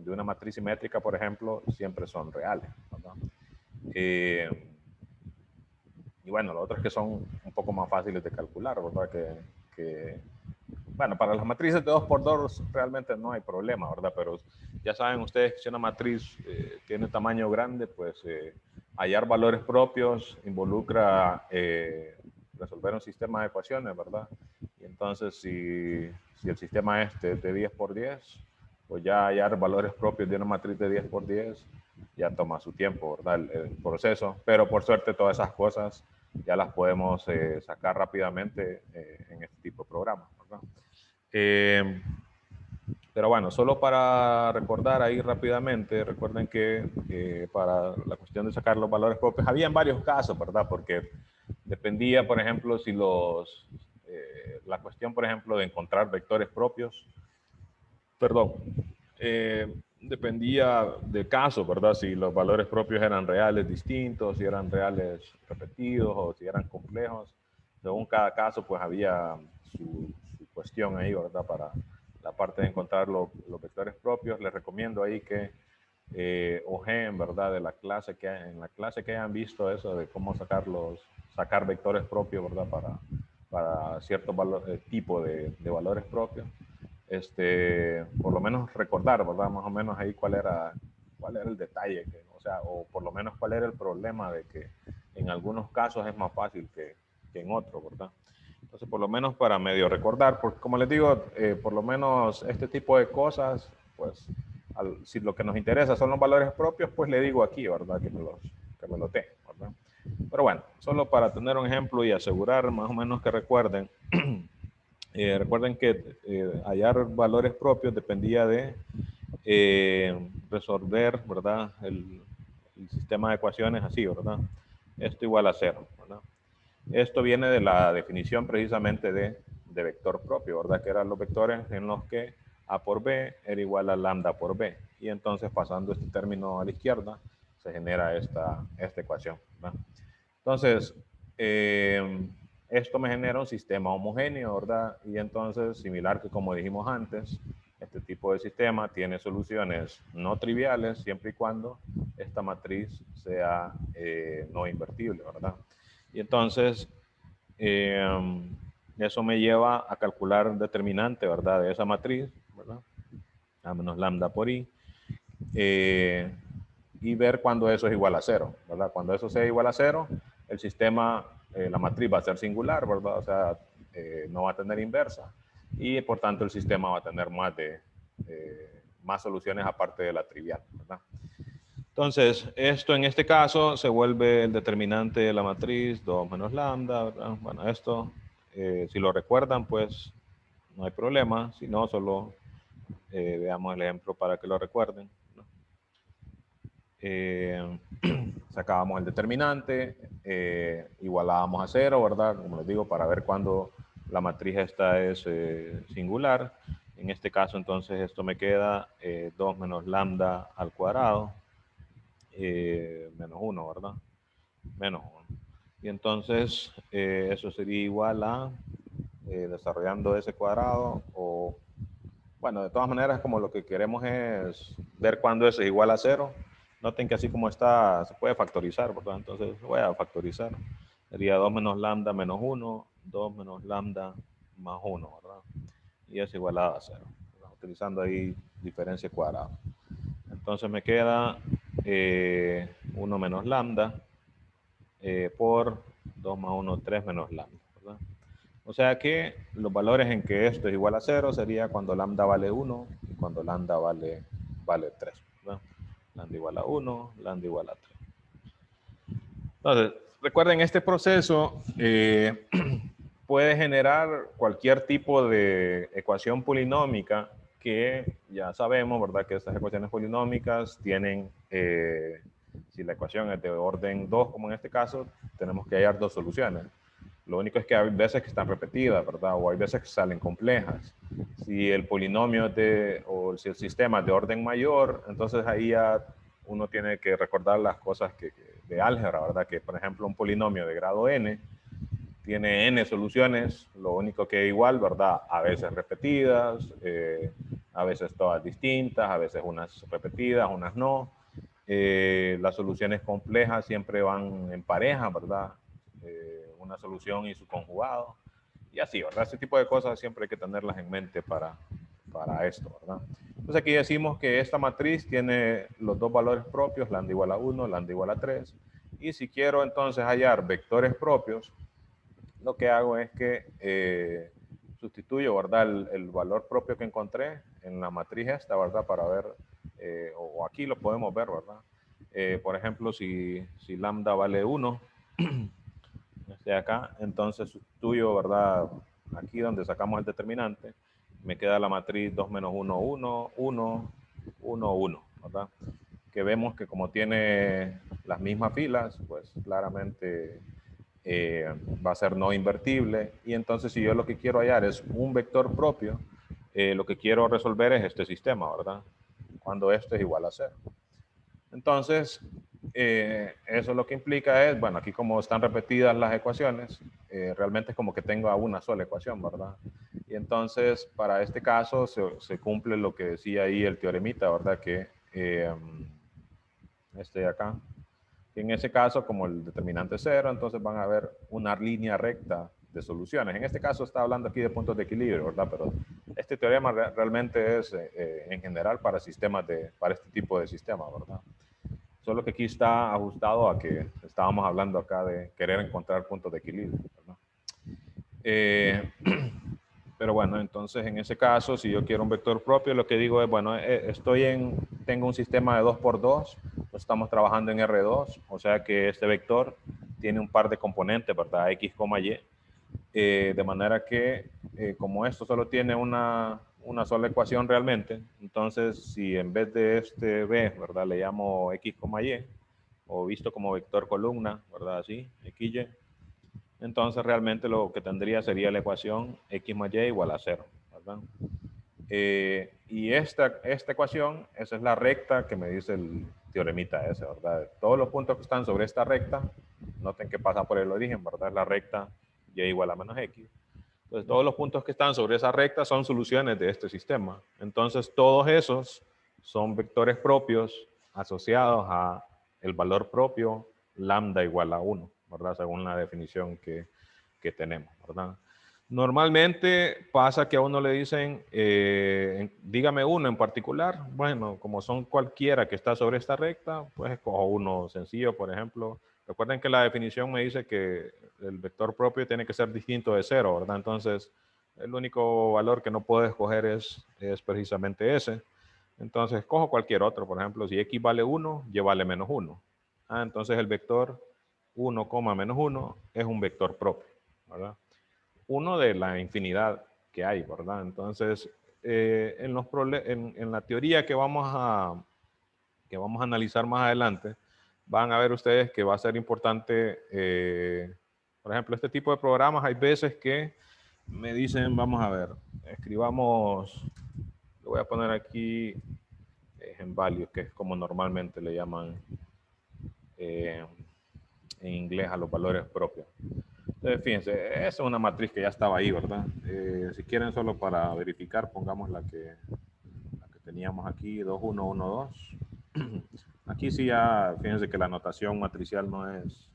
una matriz simétrica, por ejemplo, siempre son reales, ¿verdad? Y bueno, los otros que son un poco más fáciles de calcular, ¿verdad? Bueno, para las matrices de 2×2 realmente no hay problema, ¿verdad? Pero ya saben ustedes que si una matriz tiene tamaño grande, pues hallar valores propios involucra resolver un sistema de ecuaciones, ¿verdad? Y entonces si el sistema es de 10×10, pues ya hallar valores propios de una matriz de 10×10 ya toma su tiempo, ¿verdad? El proceso. Pero por suerte todas esas cosas ya las podemos sacar rápidamente en este tipo de programas, ¿verdad? Pero bueno, solo para recordar ahí rápidamente, recuerden que para la cuestión de sacar los valores propios, había en varios casos, ¿verdad? Porque dependía, por ejemplo, si la cuestión, por ejemplo, de encontrar vectores propios, perdón, dependía del caso, ¿verdad? Si los valores propios eran reales distintos, si eran reales repetidos o si eran complejos. Según cada caso, pues había su cuestión ahí, ¿verdad? Para la parte de encontrar los vectores propios, les recomiendo ahí que ojeen, ¿verdad? De la clase en la clase que hayan visto eso de cómo sacar vectores propios, ¿verdad? Para cierto tipo de valores propios. Por lo menos recordar, ¿verdad? Más o menos ahí cuál era el detalle, o sea, o por lo menos cuál era el problema de que en algunos casos es más fácil que en otros, ¿verdad? Entonces, por lo menos para medio recordar, porque como les digo, por lo menos este tipo de cosas, pues, si lo que nos interesa son los valores propios, pues le digo aquí, ¿verdad? Que me lo tenga, ¿verdad? Pero bueno, solo para tener un ejemplo y asegurar más o menos que recuerden, recuerden que hallar valores propios dependía de resolver, ¿verdad? El sistema de ecuaciones así, ¿verdad? Esto igual a 0, ¿verdad? Esto viene de la definición precisamente de vector propio, ¿verdad? Que eran los vectores en los que A por B era igual a lambda por B. Y entonces pasando este término a la izquierda, se genera esta ecuación, ¿verdad? Entonces, esto me genera un sistema homogéneo, ¿verdad? Y entonces, similar que como dijimos antes, este tipo de sistema tiene soluciones no triviales siempre y cuando esta matriz sea no invertible, ¿verdad? Y entonces, eso me lleva a calcular un determinante, ¿verdad? De esa matriz, ¿verdad? A menos lambda por i. Y ver cuando eso es igual a 0, ¿verdad? Cuando eso sea igual a 0, el sistema, la matriz va a ser singular, ¿verdad? O sea, no va a tener inversa. Y por tanto el sistema va a tener más soluciones aparte de la trivial, ¿verdad? Entonces, esto en este caso se vuelve el determinante de la matriz 2 menos lambda, ¿verdad? Bueno, esto, si lo recuerdan, pues no hay problema. Si no, solo veamos el ejemplo para que lo recuerden. Sacábamos el determinante, igualábamos a 0, ¿verdad? Como les digo, para ver cuándo la matriz esta es singular. En este caso, entonces, esto me queda 2 menos lambda al cuadrado, menos 1, ¿verdad? Menos 1. Y entonces, eso sería igual a, desarrollando ese cuadrado, o Bueno, de todas maneras, como lo que queremos es ver cuándo eso es igual a 0. Noten que así como está, se puede factorizar, ¿verdad? Entonces voy a factorizar. Sería 2 menos lambda menos 1, 2 menos lambda más 1, ¿verdad? Y es igualado a 0, ¿verdad? Utilizando ahí diferencia cuadrada. Entonces me queda 1 menos lambda por 2 más 1, 3 menos lambda, ¿verdad? O sea que los valores en que esto es igual a 0 sería cuando lambda vale 1 y cuando lambda vale 3, ¿verdad? Lambda igual a 1, lambda igual a 3. Entonces, recuerden, este proceso puede generar cualquier tipo de ecuación polinómica que ya sabemos, ¿verdad? Que estas ecuaciones polinómicas tienen, si la ecuación es de orden 2, como en este caso, tenemos que hallar dos soluciones. Lo único es que hay veces que están repetidas, ¿verdad? O hay veces que salen complejas. Si el polinomio o si el sistema es de orden mayor, entonces ahí ya uno tiene que recordar las cosas de álgebra, ¿verdad? Que, por ejemplo, un polinomio de grado n tiene n soluciones, lo único que es igual, ¿verdad? A veces repetidas, a veces todas distintas, a veces unas repetidas, unas no. Las soluciones complejas siempre van en pareja, ¿verdad? Una solución y su conjugado. Y así, ¿verdad? Ese tipo de cosas siempre hay que tenerlas en mente para esto, ¿verdad? Entonces aquí decimos que esta matriz tiene los dos valores propios, lambda igual a 1, lambda igual a 3. Y si quiero entonces hallar vectores propios, lo que hago es que sustituyo, ¿verdad? El valor propio que encontré en la matriz esta, ¿verdad? Para ver, o aquí lo podemos ver, ¿verdad? Por ejemplo, si lambda vale 1, de acá, entonces sustituyo, ¿verdad? Aquí donde sacamos el determinante, me queda la matriz 2 menos 1, 1, 1, 1, 1, ¿verdad? Que vemos que como tiene las mismas filas, pues claramente va a ser no invertible. Y entonces si yo lo que quiero hallar es un vector propio, lo que quiero resolver es este sistema, ¿verdad? Cuando este es igual a 0. Entonces, eso lo que implica es, bueno, aquí como están repetidas las ecuaciones, realmente es como que tengo una sola ecuación, ¿verdad? Y entonces, para este caso, se cumple lo que decía ahí el teoremita, ¿verdad? Que este de acá, en ese caso, como el determinante es 0, entonces van a ver una línea recta de soluciones. En este caso está hablando aquí de puntos de equilibrio, ¿verdad? Pero este teorema realmente es en general para sistemas para este tipo de sistemas, ¿verdad? Solo que aquí está ajustado a que estábamos hablando acá de querer encontrar puntos de equilibrio, ¿verdad? Pero bueno, entonces en ese caso, si yo quiero un vector propio, lo que digo es, bueno, tengo un sistema de 2 por 2, estamos trabajando en R2, o sea que este vector tiene un par de componentes, ¿verdad? X, Y, de manera que como esto solo tiene una sola ecuación realmente, entonces si en vez de este B, ¿verdad? Le llamo X, Y, o visto como vector columna, ¿verdad? Así, XY. Entonces realmente lo que tendría sería la ecuación x más y igual a 0, ¿verdad? Y esta ecuación, esa es la recta que me dice el teoremita ese, ¿verdad? Todos los puntos que están sobre esta recta, noten que pasa por el origen, ¿verdad? Es la recta y igual a menos x. Entonces todos los puntos que están sobre esa recta son soluciones de este sistema. Entonces todos esos son vectores propios asociados a el valor propio lambda igual a 1, ¿verdad? Según la definición que tenemos, ¿verdad? Normalmente pasa que a uno le dicen, dígame uno en particular. Bueno, como son cualquiera que está sobre esta recta, pues escojo uno sencillo, por ejemplo. Recuerden que la definición me dice que el vector propio tiene que ser distinto de 0, ¿verdad? Entonces, el único valor que no puedo escoger es precisamente ese. Entonces, escojo cualquier otro. Por ejemplo, si x vale 1, y vale menos 1. Entonces, el vector 1, menos 1 es un vector propio, ¿verdad? Uno de la infinidad que hay, ¿verdad? Entonces, en la teoría que vamos a analizar más adelante, van a ver ustedes que va a ser importante, por ejemplo, este tipo de programas, hay veces que me dicen, vamos a ver, escribamos, lo voy a poner aquí en value, que es como normalmente le llaman en inglés a los valores propios. Entonces, fíjense, esa es una matriz que ya estaba ahí, ¿verdad? Si quieren, solo para verificar, pongamos la que teníamos aquí, 2, 1, 1, 2. Aquí sí ya, fíjense que la notación matricial no es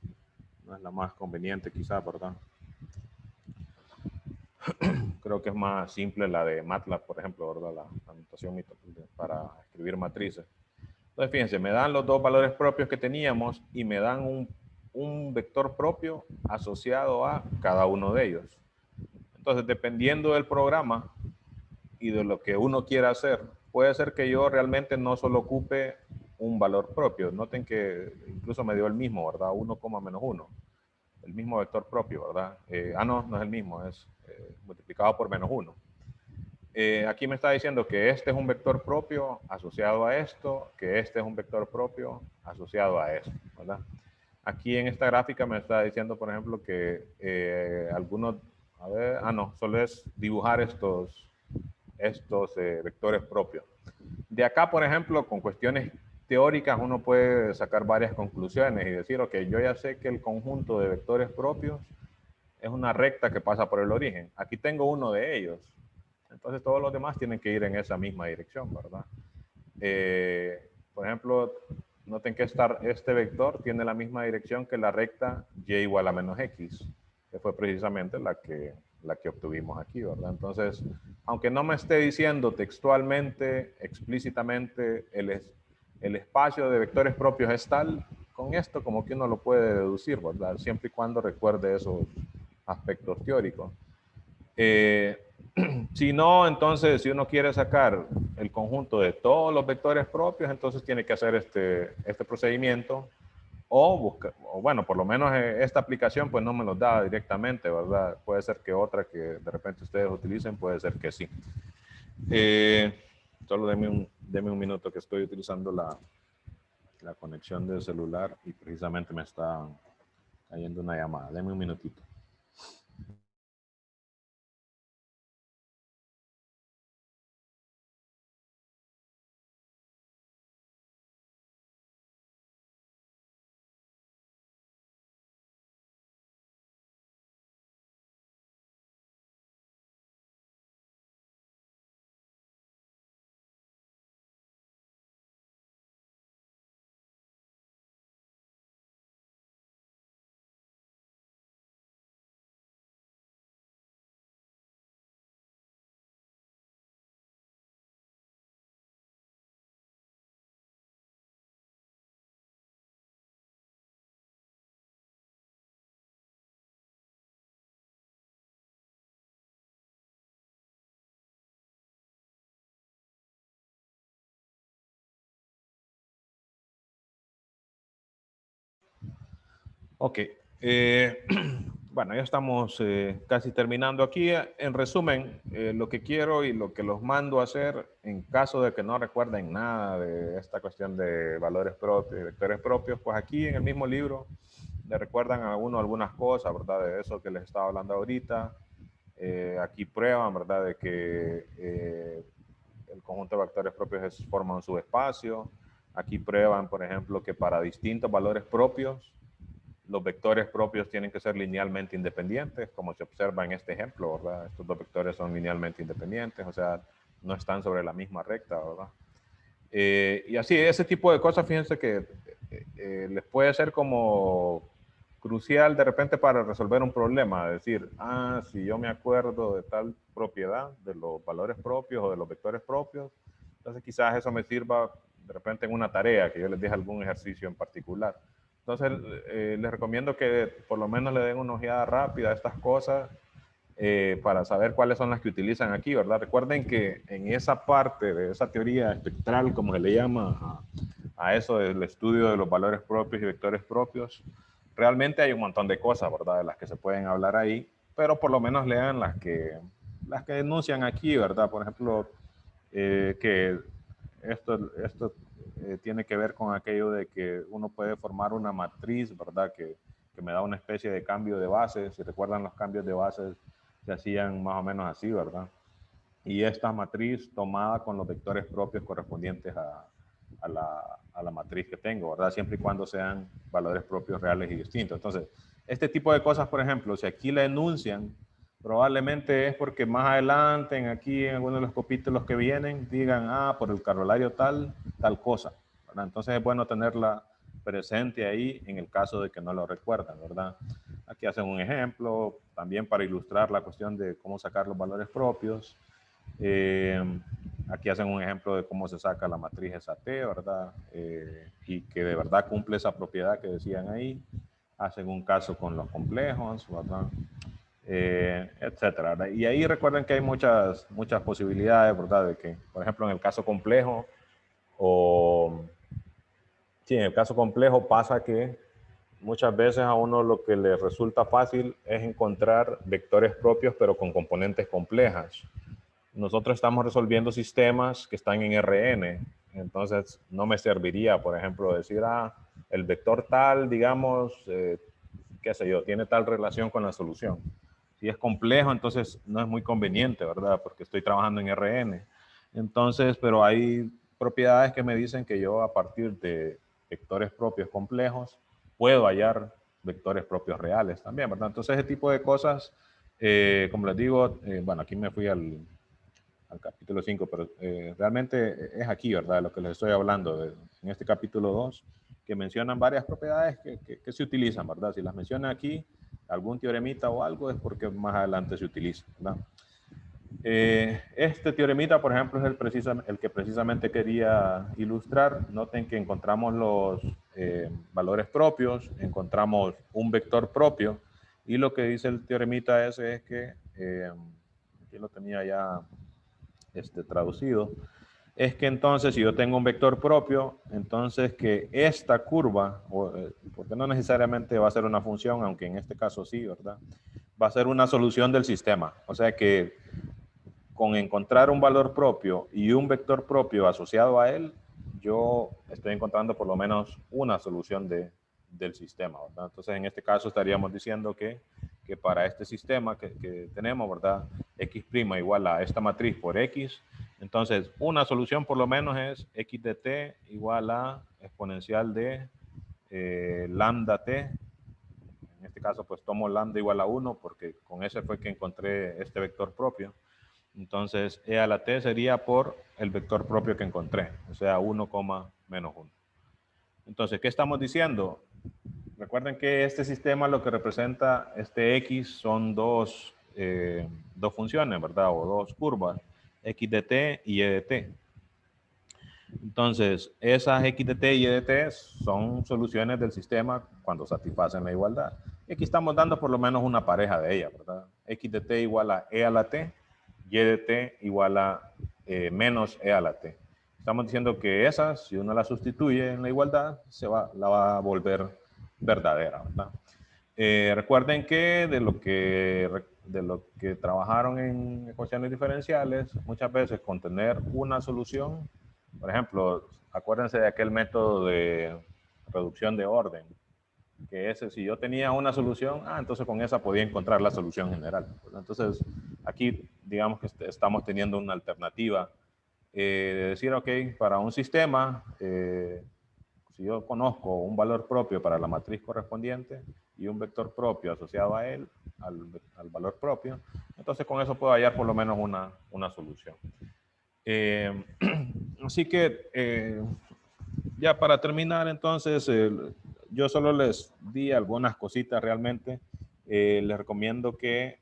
la más conveniente quizá, ¿verdad? Creo que es más simple la de MATLAB, por ejemplo, ¿verdad? La notación para escribir matrices. Entonces, fíjense, me dan los dos valores propios que teníamos y me dan un vector propio asociado a cada uno de ellos. Entonces, dependiendo del programa y de lo que uno quiera hacer, puede ser que yo realmente no solo ocupe un valor propio. Noten que incluso me dio el mismo, ¿verdad? 1, menos 1. El mismo vector propio, ¿verdad? No es el mismo, es multiplicado por menos 1. Aquí me está diciendo que este es un vector propio asociado a esto, que este es un vector propio asociado a esto, ¿verdad? Aquí en esta gráfica me está diciendo, por ejemplo, que algunos, solo es dibujar estos vectores propios. De acá, por ejemplo, con cuestiones teóricas, uno puede sacar varias conclusiones y decir, ok, yo ya sé que el conjunto de vectores propios es una recta que pasa por el origen. Aquí tengo uno de ellos. Entonces todos los demás tienen que ir en esa misma dirección, ¿verdad? Por ejemplo, noten que este vector tiene la misma dirección que la recta y igual a menos x, que fue precisamente la que obtuvimos aquí, ¿verdad? Entonces, aunque no me esté diciendo textualmente, explícitamente, el espacio de vectores propios es tal, con esto como que uno lo puede deducir, ¿verdad? Siempre y cuando recuerde esos aspectos teóricos. Si no, entonces, si uno quiere sacar el conjunto de todos los vectores propios, entonces tiene que hacer este procedimiento o bueno, por lo menos esta aplicación pues no me los da directamente, ¿verdad? Puede ser que otra que de repente ustedes utilicen, puede ser que sí. Solo deme un minuto que estoy utilizando la conexión del celular y precisamente me está cayendo una llamada. Deme un minutito. Ok. Bueno, ya estamos casi terminando aquí. En resumen, lo que quiero y lo que los mando a hacer en caso de que no recuerden nada de esta cuestión de valores propios y vectores propios, pues aquí en el mismo libro le recuerdan a uno algunas cosas, ¿verdad? De eso que les estaba hablando ahorita. Aquí prueban, ¿verdad? De que el conjunto de vectores propios forma un subespacio. Aquí prueban, por ejemplo, que para distintos valores propios, los vectores propios tienen que ser linealmente independientes, como se observa en este ejemplo, ¿verdad? Estos dos vectores son linealmente independientes, o sea, no están sobre la misma recta, ¿verdad? Y así, ese tipo de cosas, fíjense que les puede ser como crucial de repente para resolver un problema, decir, si yo me acuerdo de tal propiedad, de los valores propios o de los vectores propios, entonces quizás eso me sirva de repente en una tarea, que yo les deje algún ejercicio en particular. Entonces, les recomiendo que por lo menos le den una ojeada rápida a estas cosas para saber cuáles son las que utilizan aquí, ¿verdad? Recuerden que en esa parte de esa teoría espectral, como se le llama a eso del estudio de los valores propios y vectores propios, realmente hay un montón de cosas, ¿verdad? De las que se pueden hablar ahí, pero por lo menos lean las que denuncian aquí, ¿verdad? Por ejemplo, que esto tiene que ver con aquello de que uno puede formar una matriz, ¿verdad? Que me da una especie de cambio de base. Si recuerdan, los cambios de bases se hacían más o menos así, ¿verdad? Y esta matriz tomada con los vectores propios correspondientes a la matriz que tengo, ¿verdad? Siempre y cuando sean valores propios reales y distintos. Entonces, este tipo de cosas, por ejemplo, si aquí la enuncian, probablemente es porque más adelante, aquí en algunos de los capítulos que vienen, digan, ah, por el carrolario tal cosa, ¿verdad? Entonces es bueno tenerla presente ahí en el caso de que no lo recuerdan, ¿verdad? Aquí hacen un ejemplo, también para ilustrar la cuestión de cómo sacar los valores propios. Aquí hacen un ejemplo de cómo se saca la matriz SAT, ¿verdad? Y que de verdad cumple esa propiedad que decían ahí. Hacen un caso con los complejos, ¿verdad? Etcétera, ¿verdad? Y ahí recuerden que hay muchas posibilidades, ¿verdad? De que, por ejemplo, en el caso complejo, sí, en el caso complejo pasa que muchas veces a uno lo que le resulta fácil es encontrar vectores propios, pero con componentes complejas. Nosotros estamos resolviendo sistemas que están en RN, entonces no me serviría, por ejemplo, decir, el vector tal, digamos, qué sé yo, tiene tal relación con la solución. Si es complejo, entonces no es muy conveniente, ¿verdad? Porque estoy trabajando en RN. Entonces, pero hay propiedades que me dicen que yo a partir de vectores propios complejos puedo hallar vectores propios reales también, ¿verdad? Entonces, ese tipo de cosas, como les digo, bueno, aquí me fui al capítulo 5, pero realmente es aquí, ¿verdad? De lo que les estoy hablando, en este capítulo 2, que mencionan varias propiedades que se utilizan, ¿verdad? Si las menciona aquí, algún teoremita o algo, es porque más adelante se utiliza, ¿verdad? Este teoremita, por ejemplo, es el que precisamente quería ilustrar. Noten que encontramos los valores propios, encontramos un vector propio, y lo que dice el teoremita ese es que, aquí lo tenía ya traducido, es que entonces si yo tengo un vector propio, entonces que esta curva, porque no necesariamente va a ser una función, aunque en este caso sí, ¿verdad? Va a ser una solución del sistema. O sea que con encontrar un valor propio y un vector propio asociado a él, yo estoy encontrando por lo menos una solución del sistema, ¿verdad? Entonces, en este caso estaríamos diciendo que para este sistema que tenemos, ¿verdad? X' igual a esta matriz por X. Entonces, una solución por lo menos es X de t igual a exponencial de lambda t. En este caso, pues tomo lambda igual a 1 porque con ese fue que encontré este vector propio. Entonces, e a la t sería por el vector propio que encontré, o sea, 1, menos 1. Entonces, ¿qué estamos diciendo? Recuerden que este sistema lo que representa este x son dos funciones, ¿verdad? O dos curvas, x de t y y de t. Entonces, esas x de t y de t son soluciones del sistema cuando satisfacen la igualdad. Y aquí estamos dando por lo menos una pareja de ellas, ¿verdad? X de t igual a e a la t, y de t igual a menos e a la t. Estamos diciendo que esas, si uno las sustituye en la igualdad, la va a volver verdadera, ¿verdad? Recuerden que de lo que trabajaron en ecuaciones diferenciales, muchas veces con tener una solución, por ejemplo, acuérdense de aquel método de reducción de orden, que ese, si yo tenía una solución, entonces con esa podía encontrar la solución general. Entonces, aquí digamos que estamos teniendo una alternativa de decir, ok, para un sistema, si yo conozco un valor propio para la matriz correspondiente y un vector propio asociado a él, al valor propio, entonces con eso puedo hallar por lo menos una solución. Así que ya para terminar, entonces, yo solo les di algunas cositas realmente. Les recomiendo que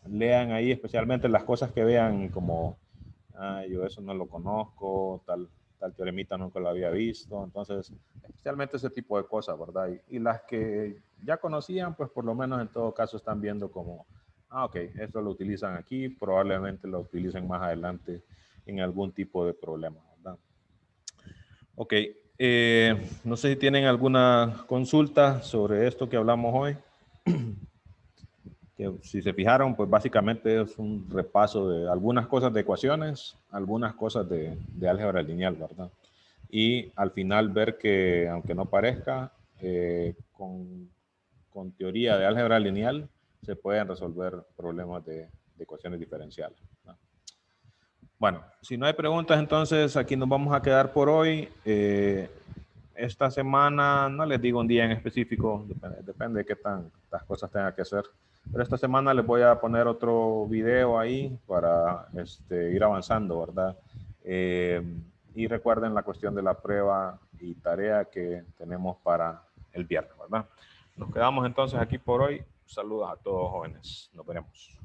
lean ahí, especialmente las cosas que vean como, yo eso no lo conozco, tal teoremita nunca lo había visto. Entonces, especialmente ese tipo de cosas, ¿verdad? Y las que ya conocían, pues por lo menos en todo caso están viendo como, ok, esto lo utilizan aquí, probablemente lo utilicen más adelante en algún tipo de problema, ¿verdad? Ok, no sé si tienen alguna consulta sobre esto que hablamos hoy. Que si se fijaron, pues básicamente es un repaso de algunas cosas de ecuaciones, algunas cosas de álgebra lineal, ¿verdad? Y al final ver que, aunque no parezca, con teoría de álgebra lineal se pueden resolver problemas de ecuaciones diferenciales, ¿no? Bueno, si no hay preguntas, entonces aquí nos vamos a quedar por hoy. esta semana, no les digo un día en específico, depende de qué tantas cosas tenga que hacer. Pero esta semana les voy a poner otro video ahí para ir avanzando, ¿verdad? Y recuerden la cuestión de la prueba y tarea que tenemos para el viernes, ¿verdad? Nos quedamos entonces aquí por hoy. Saludos a todos, jóvenes. Nos veremos.